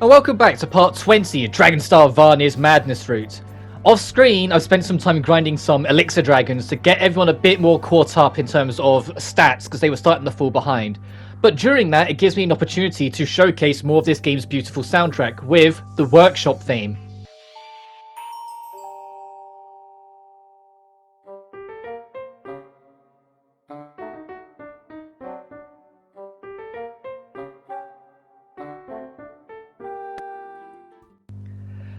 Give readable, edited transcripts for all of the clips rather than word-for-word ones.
And welcome back to part 20 of Dragonstar Varnir's Madness Route. Off screen, I've spent some time grinding some Elixir Dragons to get everyone a bit more caught up in terms of stats, because they were starting to fall behind. But during that, it gives me an opportunity to showcase more of this game's beautiful soundtrack with the Workshop theme.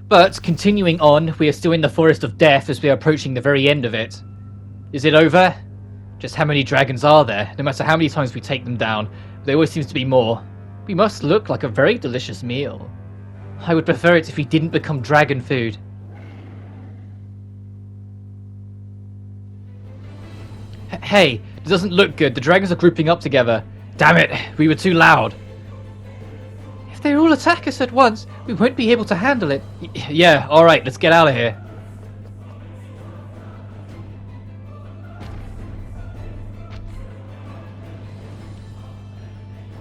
But, continuing on, we are still in the Forest of Death as we are approaching the very end of it. Is it over? Just how many dragons are there? No matter how many times we take them down, there always seems to be more. We must look like a very delicious meal. I would prefer it if we didn't become dragon food. Hey, it doesn't look good. The dragons are grouping up together. Damn it, we were too loud. If they all attack us at once, we won't be able to handle it. Yeah, alright, let's get out of here.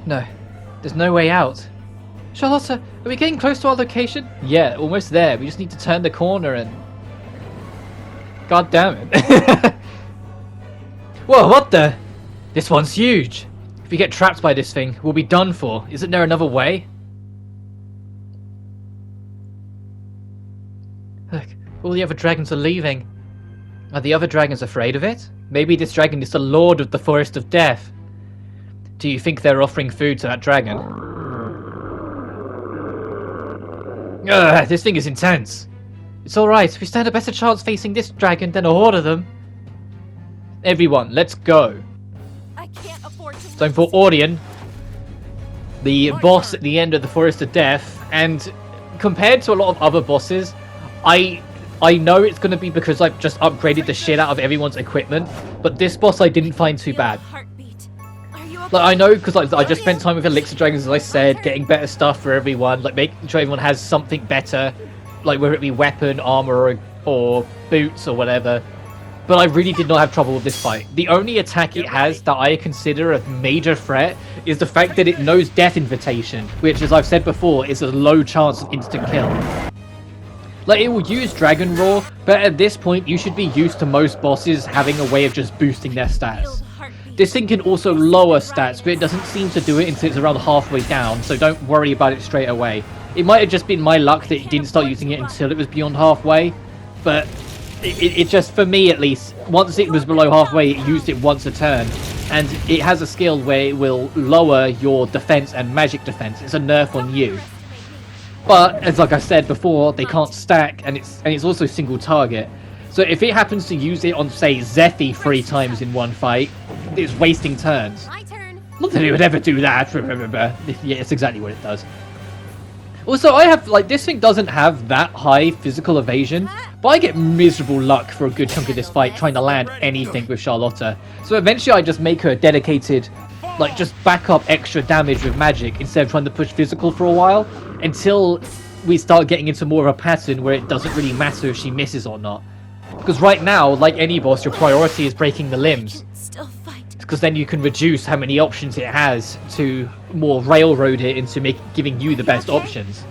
No, there's no way out. Charlotta, are we getting close to our location? Yeah, almost there. We just need to turn the corner and... God damn it. Whoa, what the? This one's huge. If we get trapped by this thing, we'll be done for. Isn't there another way? Look, all the other dragons are leaving. Are the other dragons afraid of it? Maybe this dragon is the lord of the Forest of Death. Do you think they're offering food to that dragon? Ugh, this thing is intense. It's alright, we stand a better chance facing this dragon than a horde of them. Everyone, let's go. I can't afford to Time for Ordian, the boss at the end of the Forest of Death, and compared to a lot of other bosses, I know it's going to be because I've just upgraded the shit out of everyone's equipment, but this boss I didn't find too bad. Like, I know because I just spent time with Elixir Dragons, as I said, getting better stuff for everyone, like making sure everyone has something better, like whether it be weapon, armor, or boots or whatever. But I really did not have trouble with this fight. The only attack it has that I consider a major threat is the fact that it knows Death Invitation, which, as I've said before, is a low chance of instant kill. Like, it will use Dragon Roar, but at this point you should be used to most bosses having a way of just boosting their stats. This thing can also lower stats, but it doesn't seem to do it until it's around halfway down, so don't worry about it straight away. It might have just been my luck that it didn't start using it until it was beyond halfway, but it just, for me at least, once it was below halfway, it used it once a turn, and it has a skill where it will lower your defense and magic defense. It's a nerf on you. But, as like I said before, they can't stack, and it's also single target. So if it happens to use it on, say, Zephy 3 times in one fight, it's wasting turns. Not that it would ever do that. Yeah, it's exactly what it does. Also, I have, like, this thing doesn't have that high physical evasion, but I get miserable luck for a good chunk of this fight trying to land anything with Charlotta. So eventually I just make her dedicated, like, just back up extra damage with magic instead of trying to push physical for a while, until we start getting into more of a pattern where it doesn't really matter if she misses or not. Because right now, like any boss, your priority is breaking the limbs. Because then you can reduce how many options it has to more railroad it into giving you the best options.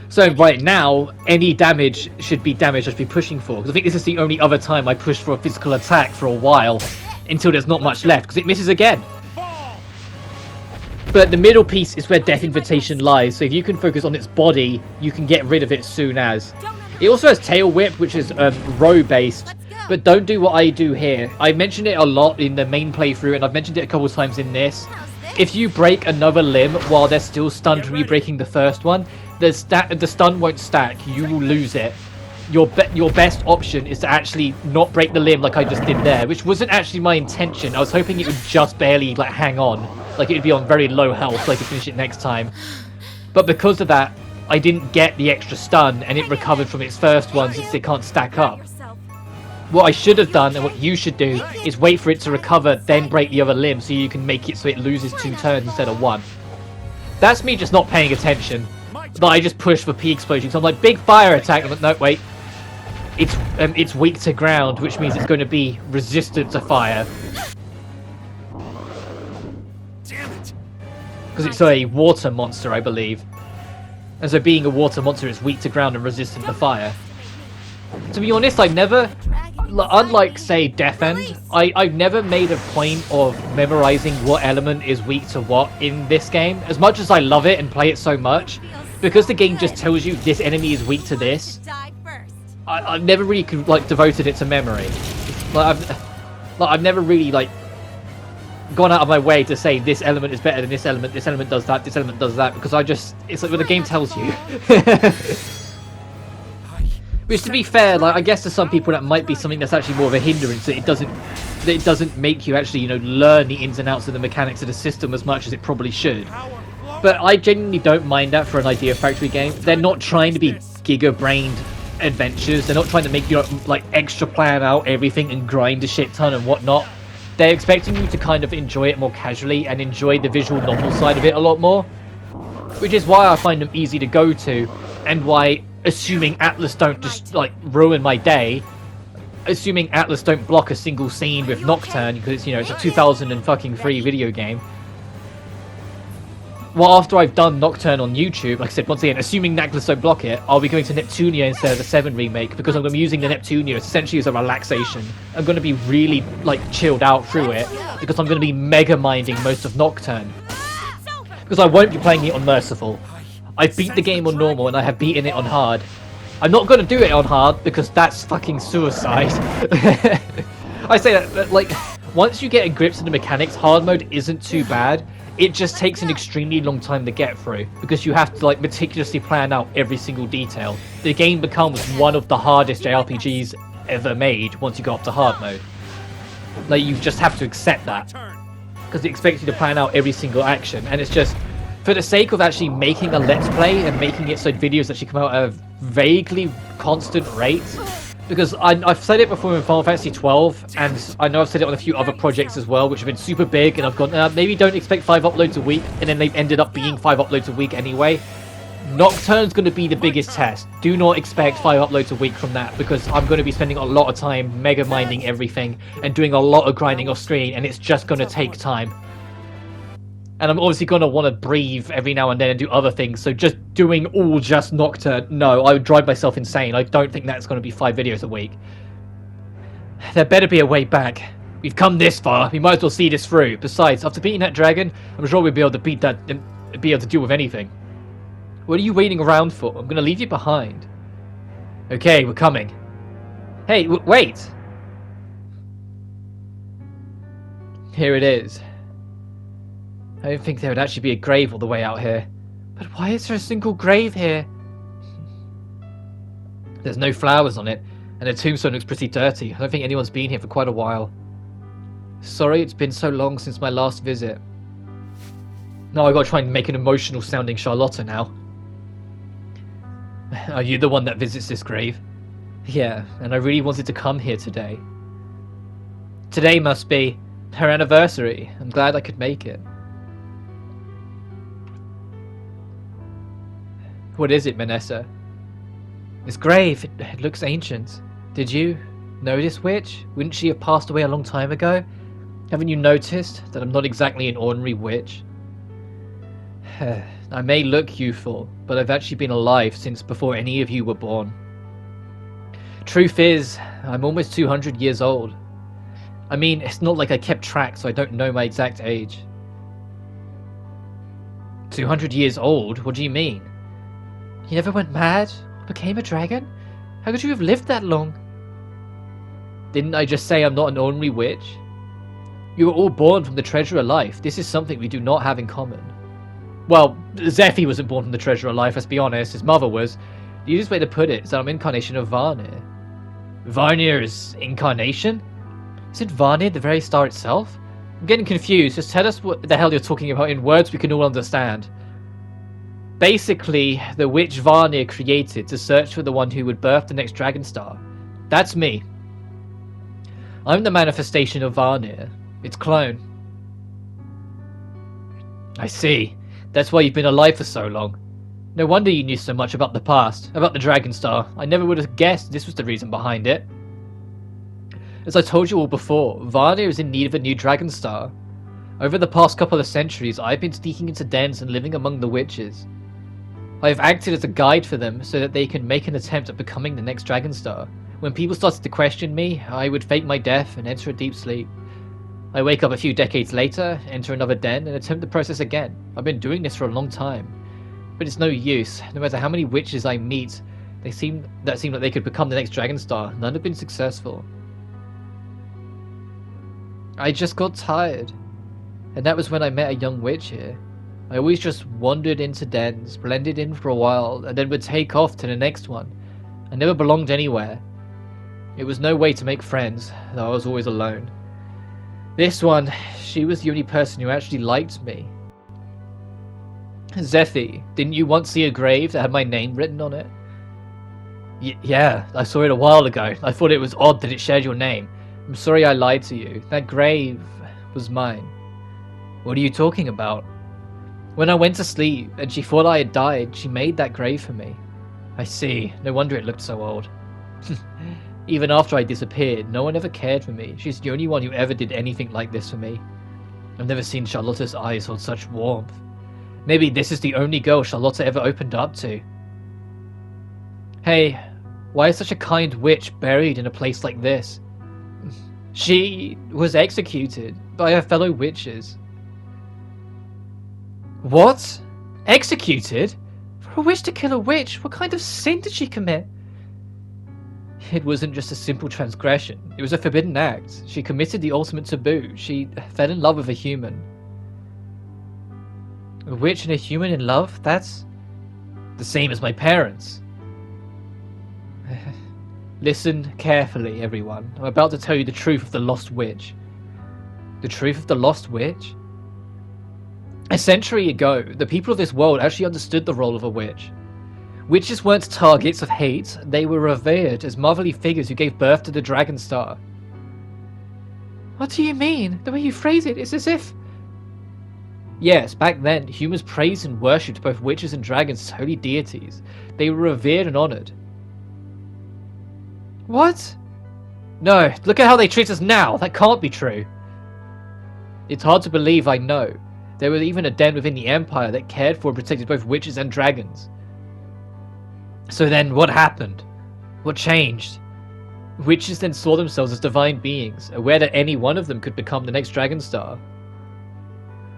So right now, any damage should be damage I should be pushing for. Because I think this is the only other time I push for a physical attack for a while, until there's not much left, because it misses again. But the middle piece is where Death Invitation lies, so if you can focus on its body, you can get rid of it soon as. It also has Tail Whip, which is row based, but don't do what I do here. I mentioned it a lot in the main playthrough, and I've mentioned it a couple times in this. If you break another limb while they're still stunned from you breaking the first one, the stun won't stack. You will lose it. Your best option is to actually not break the limb like I just did there, which wasn't actually my intention. I was hoping it would just barely, like, hang on. Like, it would be on very low health so I could finish it next time. But because of that, I didn't get the extra stun, and it recovered from its first one since it can't stack up. What I should have done, and what you should do, is wait for it to recover, then break the other limb so you can make it so it loses 2 turns instead of 1. That's me just not paying attention. But I just push for P-Explosion, so I'm like, big fire attack. I'm like, no, wait. It's weak to ground, which means it's going to be resistant to fire. Because it's a water monster, I believe. And so being a water monster, it's weak to ground and resistant to fire. To be honest, I've never, unlike say Death End, I've never made a point of memorizing what element is weak to what in this game. As much as I love it and play it so much, because the game just tells you this enemy is weak to this, I've never really devoted it to memory. I've never really gone out of my way to say this element is better than this element does that, this element does that, because it's like what the game tells you. Which, to be fair, I guess to some people that might be something that's actually more of a hindrance, that it doesn't make you actually, learn the ins and outs of the mechanics of the system as much as it probably should. But I genuinely don't mind that for an Idea Factory game. They're not trying to be giga-brained adventures. They're not trying to make you extra plan out everything and grind a shit ton and whatnot. They're expecting you to kind of enjoy it more casually and enjoy the visual novel side of it a lot more, which is why I find them easy to go to, and why, assuming Atlas don't just ruin my day, assuming Atlas don't block a single scene with Nocturne, because it's a 2003 video game. Well, after I've done Nocturne on YouTube, like I said, once again, assuming Atlas don't block it, I'll be going to Neptunia instead of the 7 remake, because I'm going to be using the Neptunia essentially as a relaxation. I'm going to be really, chilled out through it, because I'm going to be mega minding most of Nocturne. Because I won't be playing it on Merciful. I've beat the game on normal, and I have beaten it on hard. I'm not going to do it on hard, because that's fucking suicide. I say that, once you get a grip to the mechanics, hard mode isn't too bad. It just takes an extremely long time to get through, because you have to meticulously plan out every single detail. The game becomes one of the hardest JRPGs ever made once you go up to hard mode. You just have to accept that, because it expects you to plan out every single action, and it's just, for the sake of actually making a Let's Play and making it so videos actually come out at a vaguely constant rate, because I've said it before in Final Fantasy 12, and I know I've said it on a few other projects as well, which have been super big, and I've gone, maybe don't expect 5 uploads a week, and then they've ended up being 5 uploads a week anyway. Nocturne's going to be the biggest test. Do not expect 5 uploads a week from that, because I'm going to be spending a lot of time mega minding everything, and doing a lot of grinding off screen, and it's just going to take time. And I'm obviously going to want to breathe every now and then and do other things, so just doing all just Nocturne, no, I would drive myself insane. I don't think that's going to be 5 videos a week. There better be a way back. We've come this far, we might as well see this through. Besides, after beating that dragon, I'm sure we'll be able to beat that and be able to deal with anything. What are you waiting around for? I'm going to leave you behind. Okay, we're coming. Hey, wait! Here it is. I didn't think there would actually be a grave all the way out here. But why is there a single grave here? There's no flowers on it, and the tombstone looks pretty dirty. I don't think anyone's been here for quite a while. Sorry it's been so long since my last visit. No, I've got to try and make an emotional sounding Charlotta now. Are you the one that visits this grave? Yeah, and I really wanted to come here today. Today must be her anniversary. I'm glad I could make it. What is it, Manessa? This grave, it looks ancient. Did you know this witch? Wouldn't she have passed away a long time ago? Haven't you noticed that I'm not exactly an ordinary witch? I may look youthful, but I've actually been alive since before any of you were born. Truth is, I'm almost 200 years old. I mean, it's not like I kept track, so I don't know my exact age. 200 years old? What do you mean? You never went mad? Became a dragon? How could you have lived that long? Didn't I just say I'm not an ordinary witch? You were all born from the treasure of life. This is something we do not have in common. Well, Zephy wasn't born from the treasure of life, let's be honest. His mother was. The easiest way to put it is that I'm incarnation of Varnir. Varnir is incarnation? Isn't Varnir the very star itself? I'm getting confused. Just tell us what the hell you're talking about in words we can all understand. Basically, the witch Varnir created to search for the one who would birth the next dragon star. That's me. I'm the manifestation of Varnir, its clone. I see. That's why you've been alive for so long. No wonder you knew so much about the past, about the dragon star. I never would have guessed this was the reason behind it. As I told you all before, Varnir is in need of a new dragon star. Over the past couple of centuries, I've been sneaking into dens and living among the witches. I have acted as a guide for them so that they can make an attempt at becoming the next Dragonstar. When people started to question me, I would fake my death and enter a deep sleep. I wake up a few decades later, enter another den, and attempt the process again. I've been doing this for a long time. But it's no use. No matter how many witches I meet, that seem like they could become the next Dragonstar, none have been successful. I just got tired. And that was when I met a young witch here. I always just wandered into dens, blended in for a while, and then would take off to the next one. I never belonged anywhere. It was no way to make friends, though I was always alone. This one, she was the only person who actually liked me. Zephy, didn't you once see a grave that had my name written on it? Yeah, I saw it a while ago. I thought it was odd that it shared your name. I'm sorry I lied to you. That grave was mine. What are you talking about? When I went to sleep and she thought I had died, she made that grave for me. I see. No wonder it looked so old. Even after I disappeared, no one ever cared for me. She's the only one who ever did anything like this for me. I've never seen Charlotta's eyes hold such warmth. Maybe this is the only girl Charlotta ever opened up to. Hey, why is such a kind witch buried in a place like this? She was executed by her fellow witches. What? Executed? For a witch to kill a witch? What kind of sin did she commit? It wasn't just a simple transgression. It was a forbidden act. She committed the ultimate taboo. She fell in love with a human. A witch and a human in love? That's the same as my parents. Listen carefully, everyone. I'm about to tell you the truth of the Lost Witch. The truth of the Lost Witch? A century ago, the people of this world actually understood the role of a witch. Witches weren't targets of hate, they were revered as motherly figures who gave birth to the Dragonstar. What do you mean? The way you phrase it is as if... Yes, back then, humans praised and worshipped both witches and dragons as holy deities. They were revered and honoured. What? No, look at how they treat us now! That can't be true! It's hard to believe, I know. There was even a den within the Empire that cared for and protected both witches and dragons. So then, what happened? What changed? Witches then saw themselves as divine beings, aware that any one of them could become the next Dragonstar.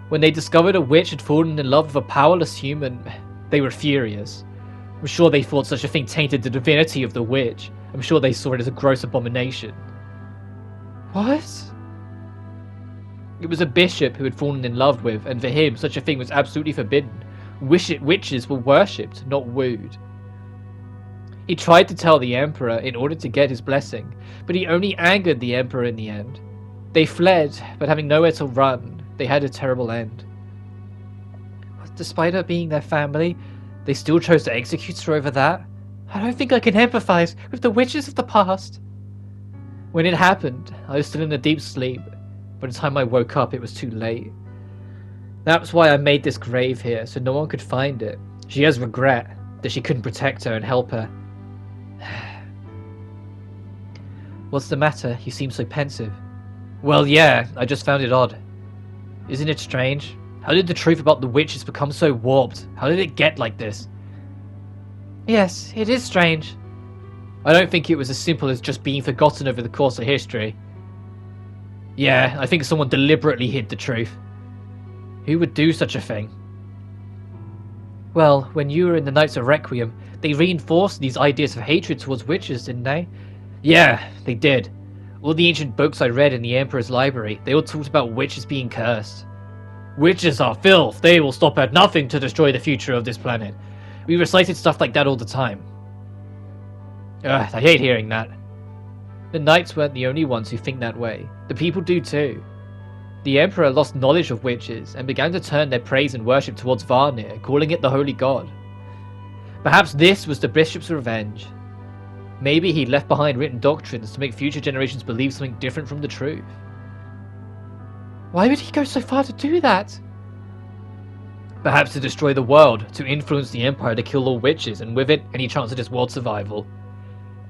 When they discovered a witch had fallen in love with a powerless human, they were furious. I'm sure they thought such a thing tainted the divinity of the witch. I'm sure they saw it as a gross abomination. What? It was a bishop who had fallen in love with, and for him such a thing was absolutely forbidden. Witches were worshipped, not wooed. He tried to tell the Emperor in order to get his blessing, but he only angered the Emperor in the end. They fled, but having nowhere to run, they had a terrible end. Despite her being their family, they still chose to execute her over that? I don't think I can empathize with the witches of the past. When it happened, I was still in a deep sleep. By the time I woke up, it was too late. That's why I made this grave here, so no one could find it. She has regret that she couldn't protect her and help her. What's the matter? You seem so pensive. Well, yeah, I just found it odd. Isn't it strange? How did the truth about the witches become so warped? How did it get like this? Yes, it is strange. I don't think it was as simple as just being forgotten over the course of history. Yeah, I think someone deliberately hid the truth. Who would do such a thing? Well, when you were in the Knights of Requiem, they reinforced these ideas of hatred towards witches, didn't they? Yeah, they did. All the ancient books I read in the Emperor's library, they all talked about witches being cursed. Witches are filth. They will stop at nothing to destroy the future of this planet. We recited stuff like that all the time. Ugh, I hate hearing that. The knights weren't the only ones who think that way. The people do too. The Emperor lost knowledge of witches and began to turn their praise and worship towards VARNIR, calling it the Holy God. Perhaps this was the bishop's revenge. Maybe he left behind written doctrines to make future generations believe something different from the truth. Why would he go so far to do that? Perhaps to destroy the world, to influence the Empire to kill all witches, and with it, any chance of this world's survival.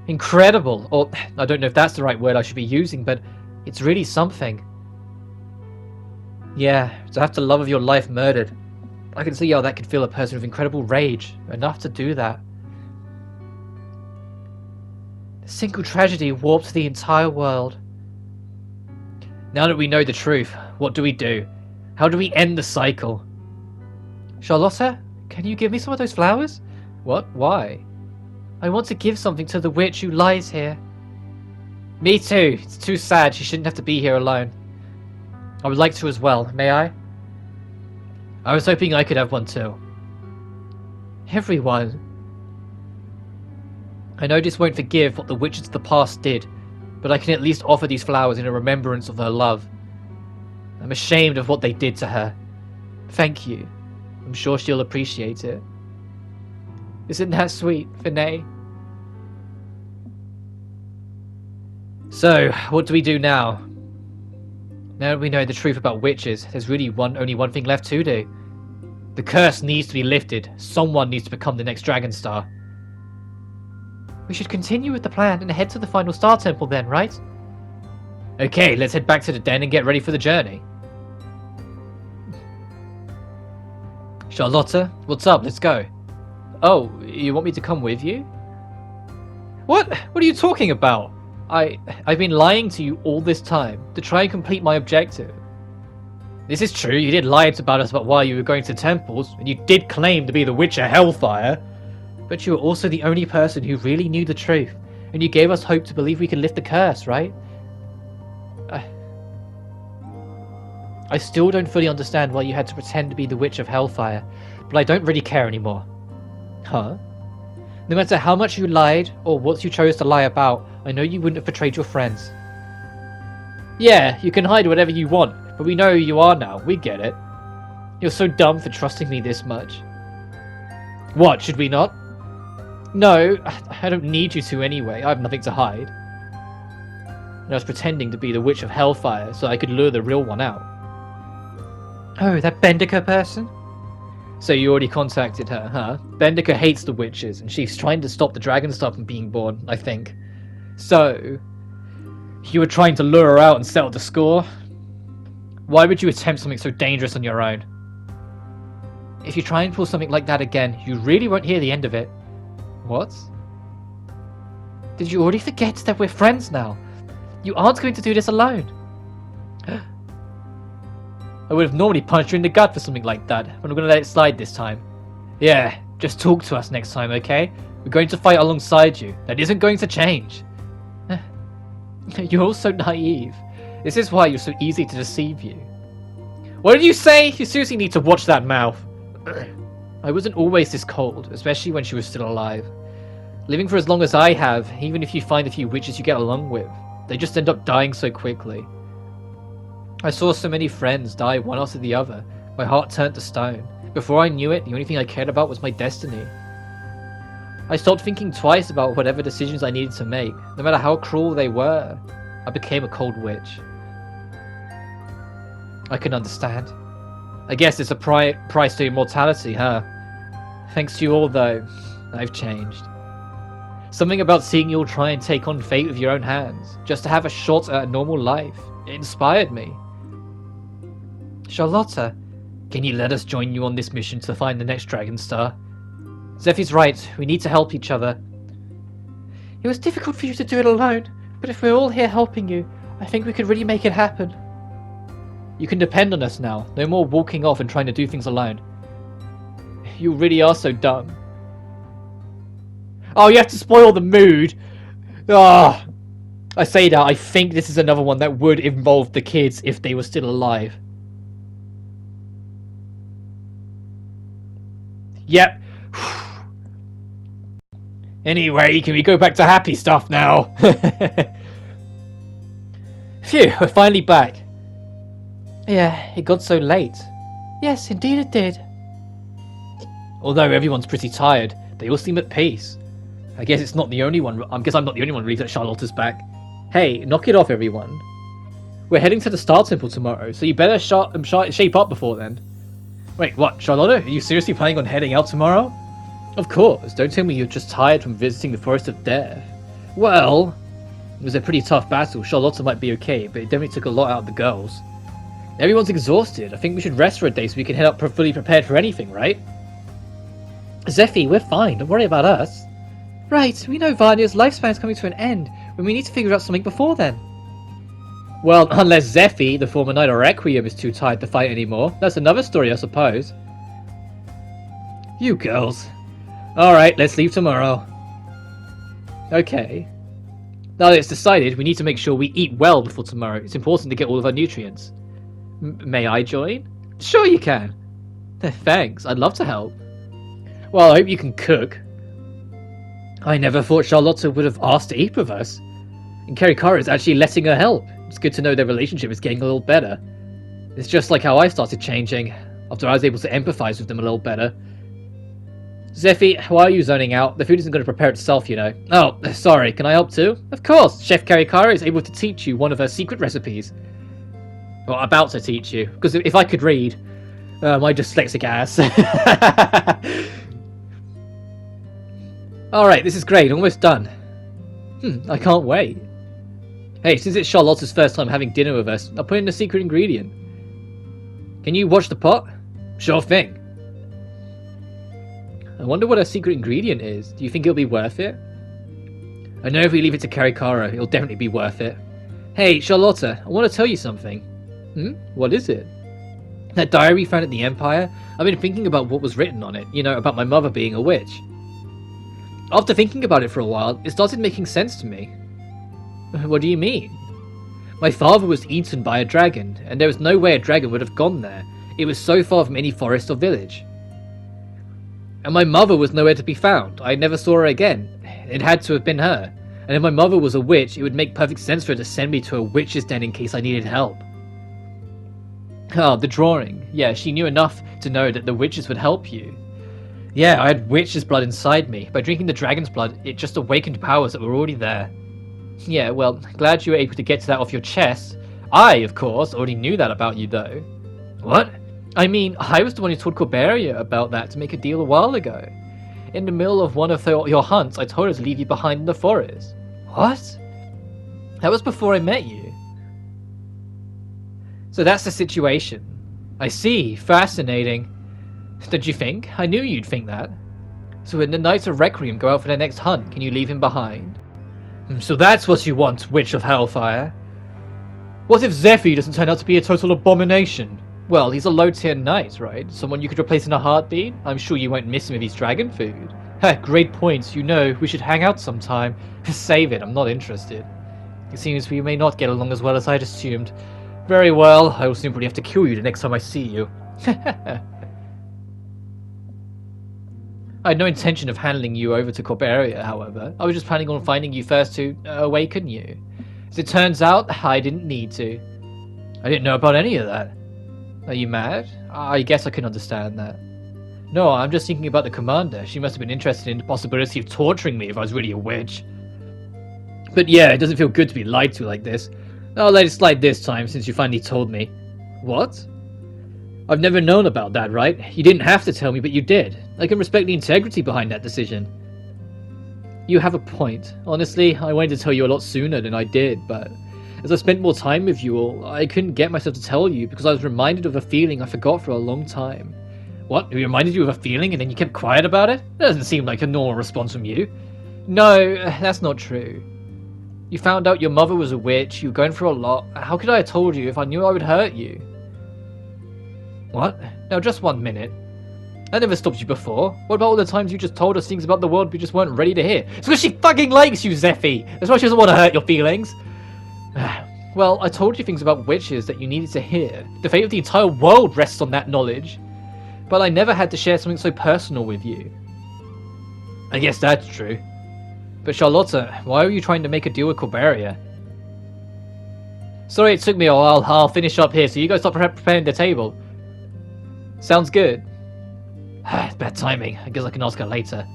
Incredible! Or, I don't know if that's the right word I should be using, but it's really something. Yeah, to have the love of your life murdered. I can see how that could fill a person with incredible rage, enough to do that. A single tragedy warped the entire world. Now that we know the truth, what do we do? How do we end the cycle? Charlotta, can you give me some of those flowers? What? Why? I want to give something to the witch who lies here. Me too. It's too sad. She shouldn't have to be here alone. I would like to as well. May I? I was hoping I could have one too. Everyone. I know this won't forgive what the witches of the past did, but I can at least offer these flowers in a remembrance of her love. I'm ashamed of what they did to her. Thank you. I'm sure she'll appreciate it. Isn't that sweet, Vinay? So, what do we do now? Now that we know the truth about witches, there's really only one thing left to do. The curse needs to be lifted. Someone needs to become the next Dragon Star. We should continue with the plan and head to the final Star Temple then, right? Okay, let's head back to the den and get ready for the journey. Charlotta, what's up? Let's go. Oh, you want me to come with you? What? What are you talking about? I've been lying to you all this time to try and complete my objective. This is true, you did lie about us about why you were going to temples, and you did claim to be the Witch of Hellfire. But you were also the only person who really knew the truth, and you gave us hope to believe we could lift the curse, right? I still don't fully understand why you had to pretend to be the Witch of Hellfire, but I don't really care anymore. Huh? No matter how much you lied, or what you chose to lie about, I know you wouldn't have betrayed your friends. Yeah, you can hide whatever you want, but we know who you are now, we get it. You're so dumb for trusting me this much. What, should we not? No, I don't need you to anyway, I have nothing to hide. And I was pretending to be the Witch of Hellfire so I could lure the real one out. Oh, that Bendika person? So you already contacted her, huh? Bendika hates the witches, and she's trying to stop the Dragon Star from being born, I think. So, you were trying to lure her out and settle the score? Why would you attempt something so dangerous on your own? If you try and pull something like that again, you really won't hear the end of it. What? Did you already forget that we're friends now? You aren't going to do this alone. I would have normally punched you in the gut for something like that, but I'm going to let it slide this time. Yeah, just talk to us next time, okay? We're going to fight alongside you. That isn't going to change. You're all so naive. This is why you're so easy to deceive you. What did you say? You seriously need to watch that mouth. I wasn't always this cold, especially when she was still alive. Living for as long as I have, even if you find a few witches you get along with, they just end up dying so quickly. I saw so many friends die one after the other. My heart turned to stone. Before I knew it, the only thing I cared about was my destiny. I stopped thinking twice about whatever decisions I needed to make, no matter how cruel they were. I became a cold witch. I can understand. I guess it's a price to immortality, huh? Thanks to you all, though, I've changed. Something about seeing you all try and take on fate with your own hands, just to have a shot at a normal life, it inspired me. Charlotta, can you let us join you on this mission to find the next Dragon Star? Zephy's right, we need to help each other. It was difficult for you to do it alone, but if we're all here helping you, I think we could really make it happen. You can depend on us now, no more walking off and trying to do things alone. You really are so dumb. Oh, you have to spoil the mood! Ah, I say that, I think this is another one that would involve the kids if they were still alive. Yep. Anyway, can we go back to happy stuff now? Phew, we're finally back. Yeah, it got so late. Yes, indeed it did. Although everyone's pretty tired, they all seem at peace. I guess it's not the only one. I guess I'm not the only one really that Charlotta's back. Hey, knock it off, everyone. We're heading to the Star Temple tomorrow, so you better shape up before then. Wait, what, Charlotta? Are you seriously planning on heading out tomorrow? Of course, don't tell me you're just tired from visiting the Forest of Death. Well, it was a pretty tough battle. Charlotta might be okay, but it definitely took a lot out of the girls. Everyone's exhausted. I think we should rest for a day so we can head up fully prepared for anything, right? Zephy, we're fine. Don't worry about us. Right, we know Varnir's lifespan's coming to an end, but we need to figure out something before then. Well, unless Zephy, the former Knight of Requiem, is too tired to fight anymore. That's another story, I suppose. You girls. Alright, let's leave tomorrow. Okay. Now that it's decided, we need to make sure we eat well before tomorrow. It's important to get all of our nutrients. May I join? Sure you can. Thanks, I'd love to help. Well, I hope you can cook. I never thought Charlotta would have asked to eat with us. And Karikara is actually letting her help. It's good to know their relationship is getting a little better. It's just like how I started changing, after I was able to empathize with them a little better. Zephy, why are you zoning out? The food isn't going to prepare itself, you know. Oh, sorry, can I help too? Of course, Chef Karikara is able to teach you one of her secret recipes. Well, about to teach you, because if I could read, my dyslexic ass. Alright, this is great, almost done. I can't wait. Hey, since it's Charlotta's first time having dinner with us, I'll put in a secret ingredient. Can you watch the pot? Sure thing. I wonder what her secret ingredient is. Do you think it'll be worth it? I know if we leave it to Karikara, it'll definitely be worth it. Hey, Charlotta, I want to tell you something. What is it? That diary found at the Empire? I've been thinking about what was written on it, you know, about my mother being a witch. After thinking about it for a while, it started making sense to me. What do you mean? My father was eaten by a dragon, and there was no way a dragon would have gone there. It was so far from any forest or village. And my mother was nowhere to be found. I never saw her again. It had to have been her. And if my mother was a witch, it would make perfect sense for her to send me to a witch's den in case I needed help. Oh, the drawing. Yeah, she knew enough to know that the witches would help you. Yeah, I had witch's blood inside me. By drinking the dragon's blood, it just awakened powers that were already there. Yeah, well, glad you were able to get to that off your chest. I, of course, already knew that about you, though. What? I mean, I was the one who told Corberia about that to make a deal a while ago. In the middle of one of your hunts, I told her to leave you behind in the forest. What? That was before I met you. So that's the situation. I see. Fascinating. Did you think? I knew you'd think that. So when the Knights of Requiem go out for their next hunt, can you leave him behind? So that's what you want, Witch of Hellfire. What if Zephy doesn't turn out to be a total abomination? Well, he's a low-tier knight, right? Someone you could replace in a heartbeat? I'm sure you won't miss him with his dragon food. Great points. You know, we should hang out sometime. Save it, I'm not interested. It seems we may not get along as well as I'd assumed. Very well, I will simply have to kill you the next time I see you. I had no intention of handing you over to Corberia, however. I was just planning on finding you first to awaken you. As it turns out, I didn't need to. I didn't know about any of that. Are you mad? I guess I can understand that. No, I'm just thinking about the commander. She must have been interested in the possibility of torturing me if I was really a witch. But yeah, it doesn't feel good to be lied to like this. I'll let it slide this time since you finally told me. What? I've never known about that, right? You didn't have to tell me, but you did. I can respect the integrity behind that decision. You have a point. Honestly, I wanted to tell you a lot sooner than I did, but as I spent more time with you all, I couldn't get myself to tell you because I was reminded of a feeling I forgot for a long time. What? We reminded you of a feeling and then you kept quiet about it? That doesn't seem like a normal response from you. No, that's not true. You found out your mother was a witch, you were going through a lot. How could I have told you if I knew I would hurt you? What? Now just 1 minute. I never stopped you before. What about all the times you just told us things about the world we just weren't ready to hear? It's because she fucking likes you, Zephy! That's why she doesn't want to hurt your feelings. Well, I told you things about witches that you needed to hear. The fate of the entire world rests on that knowledge. But I never had to share something so personal with you. I guess that's true. But Charlotta, why are you trying to make a deal with Corberia? Sorry it took me a while. I'll finish up here, so you guys start preparing the table. Sounds good. It's bad timing. I guess I can ask her later.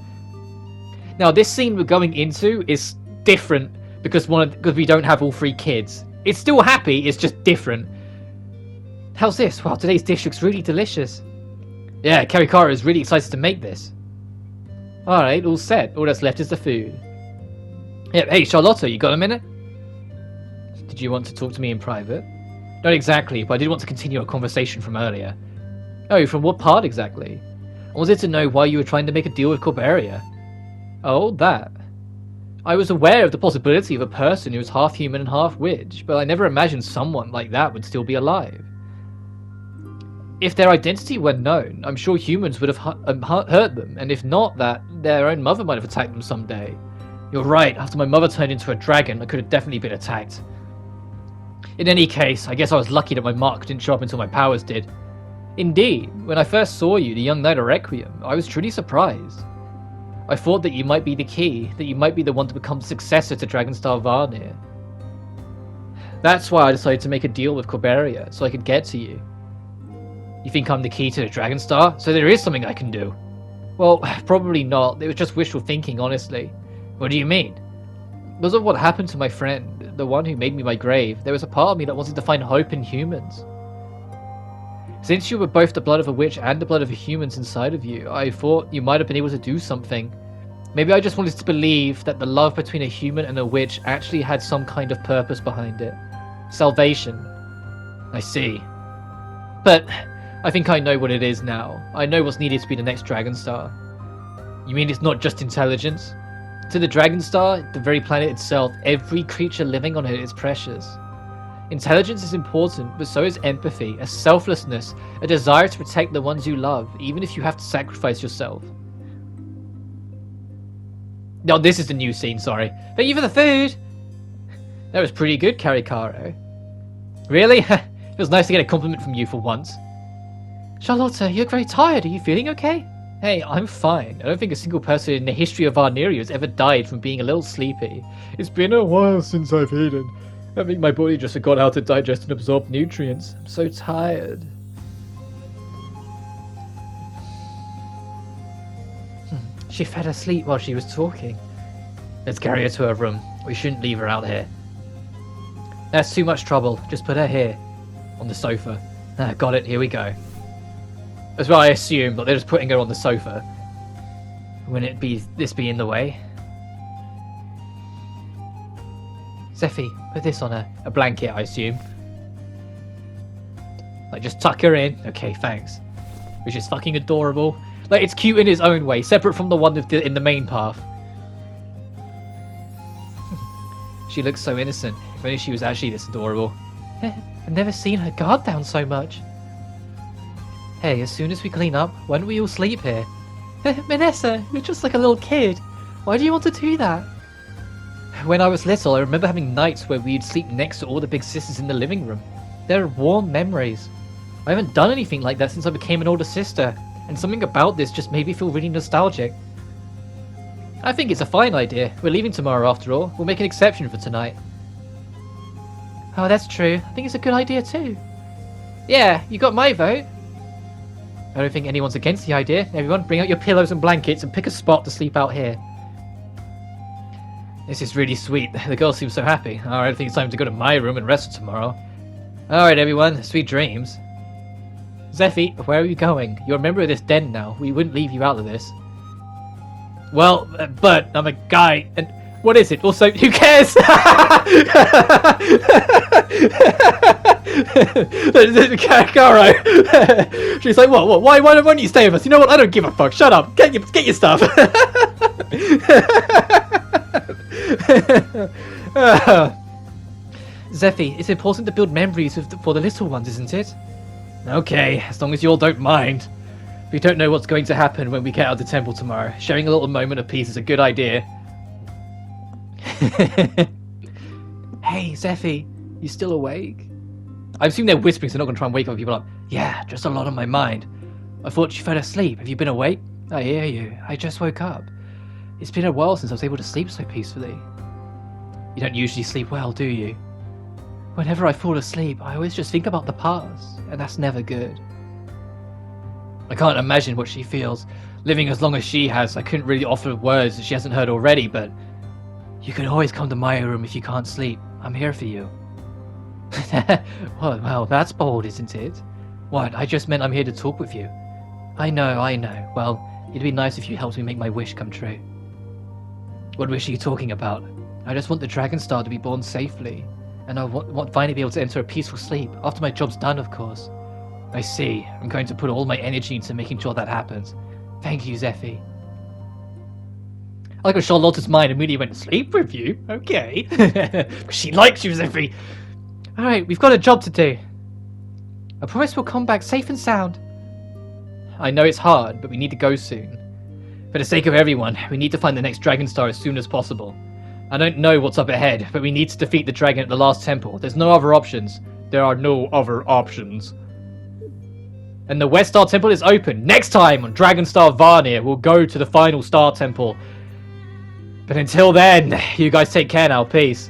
Now, this scene we're going into is different because we don't have all 3 kids. It's still happy, it's just different. How's this? Wow, today's dish looks really delicious. Yeah, Karikara is really excited to make this. Alright, all set. All that's left is the food. Yeah, hey, Charlotta, you got a minute? Did you want to talk to me in private? Not exactly, but I did want to continue our conversation from earlier. Oh, from what part exactly? I wanted to know why you were trying to make a deal with Corberia. Oh, that. I was aware of the possibility of a person who was half human and half witch, but I never imagined someone like that would still be alive. If their identity were known, I'm sure humans would have hurt them, and if not that, their own mother might have attacked them someday. You're right, after my mother turned into a dragon, I could have definitely been attacked. In any case, I guess I was lucky that my mark didn't show up until my powers did. Indeed, when I first saw you, the young knight of Requiem, I was truly surprised. I thought that you might be the key, that you might be the one to become the successor to Dragonstar VARNIR. That's why I decided to make a deal with Corberia, so I could get to you. You think I'm the key to the Dragonstar? So there is something I can do? Well, probably not. It was just wishful thinking, honestly. What do you mean? Because of what happened to my friend, the one who made me my grave, there was a part of me that wanted to find hope in humans. Since you were both the blood of a witch and the blood of a humans inside of you, I thought you might have been able to do something. Maybe I just wanted to believe that the love between a human and a witch actually had some kind of purpose behind it. Salvation. I see. But I think I know what it is now. I know what's needed to be the next Dragonstar. You mean it's not just intelligence? To the Dragonstar, the very planet itself, every creature living on it is precious. Intelligence is important, but so is empathy, a selflessness, a desire to protect the ones you love, even if you have to sacrifice yourself. No, this is the new scene, sorry. Thank you for the food! That was pretty good, Karikaro. Really? It was nice to get a compliment from you for once. Charlotta, you look very tired. Are you feeling okay? Hey, I'm fine. I don't think a single person in the history of VARNIR has ever died from being a little sleepy. It's been a while since I've eaten. I think my body just forgot how to digest and absorb nutrients. I'm so tired. She fell asleep while she was talking. Let's carry her to her room. We shouldn't leave her out here. That's too much trouble. Just put her here. On the sofa. Ah, got it. Here we go. That's what I assumed, but they're just putting her on the sofa. Wouldn't this be in the way? Zephy, put this on a blanket, I assume. Like, just tuck her in. Okay, thanks. Which is fucking adorable. Like, it's cute in its own way, separate from the one in the main path. She looks so innocent. If only she was actually this adorable. I've never seen her guard down so much. Hey, as soon as we clean up, why don't we all sleep here? Vanessa, you're just like a little kid. Why do you want to do that? When I was little, I remember having nights where we'd sleep next to all the big sisters in the living room. They're warm memories. I haven't done anything like that since I became an older sister, and something about this just made me feel really nostalgic. I think it's a fine idea. We're leaving tomorrow after all. We'll make an exception for tonight. Oh, that's true. I think it's a good idea too. Yeah, you got my vote. I don't think anyone's against the idea. Everyone, bring out your pillows and blankets and pick a spot to sleep out here. This is really sweet. The girls seem so happy. Alright, I think it's time to go to my room and rest for tomorrow. Alright, everyone. Sweet dreams. Zephy, where are you going? You're a member of this den now. We wouldn't leave you out of this. Well, but I'm a guy, and what is it? Also, who cares? Alright. She's like, what? Why don't you stay with us? You know what? I don't give a fuck. Shut up. Get your stuff. Zephy, it's important to build memories for the little ones, isn't it? Okay, as long as you all don't mind. We don't know what's going to happen when we get out of the temple tomorrow. Sharing a little moment of peace is a good idea. Hey, Zephy, you still awake? I assume they're whispering, so they're not going to try and wake other people up. Yeah, just a lot on my mind. I thought you fell asleep. Have you been awake? I hear you. I just woke up. It's been a while since I was able to sleep so peacefully. You don't usually sleep well, do you? Whenever I fall asleep, I always just think about the past, and that's never good. I can't imagine what she feels. Living as long as she has, I couldn't really offer words that she hasn't heard already, but you can always come to my room if you can't sleep. I'm here for you. Well, that's bold, isn't it? What? I just meant I'm here to talk with you. I know. Well, it'd be nice if you helped me make my wish come true. What wish are you talking about? I just want the Dragonstar to be born safely. And I want finally be able to enter a peaceful sleep, after my job's done, of course. I see. I'm going to put all my energy into making sure that happens. Thank you, Zephy. I like how Charlotte's mind immediately went, sleep with you? Okay. She likes you, Zephy. Alright, we've got a job to do. I promise we'll come back safe and sound. I know it's hard, but we need to go soon. For the sake of everyone, we need to find the next Dragon Star as soon as possible. I don't know what's up ahead, but we need to defeat the dragon at the last temple. There's no other options. There are no other options. And the West Star Temple is open. Next time on Dragon Star VARNIR, we'll go to the final Star Temple. But until then, you guys take care now. Peace.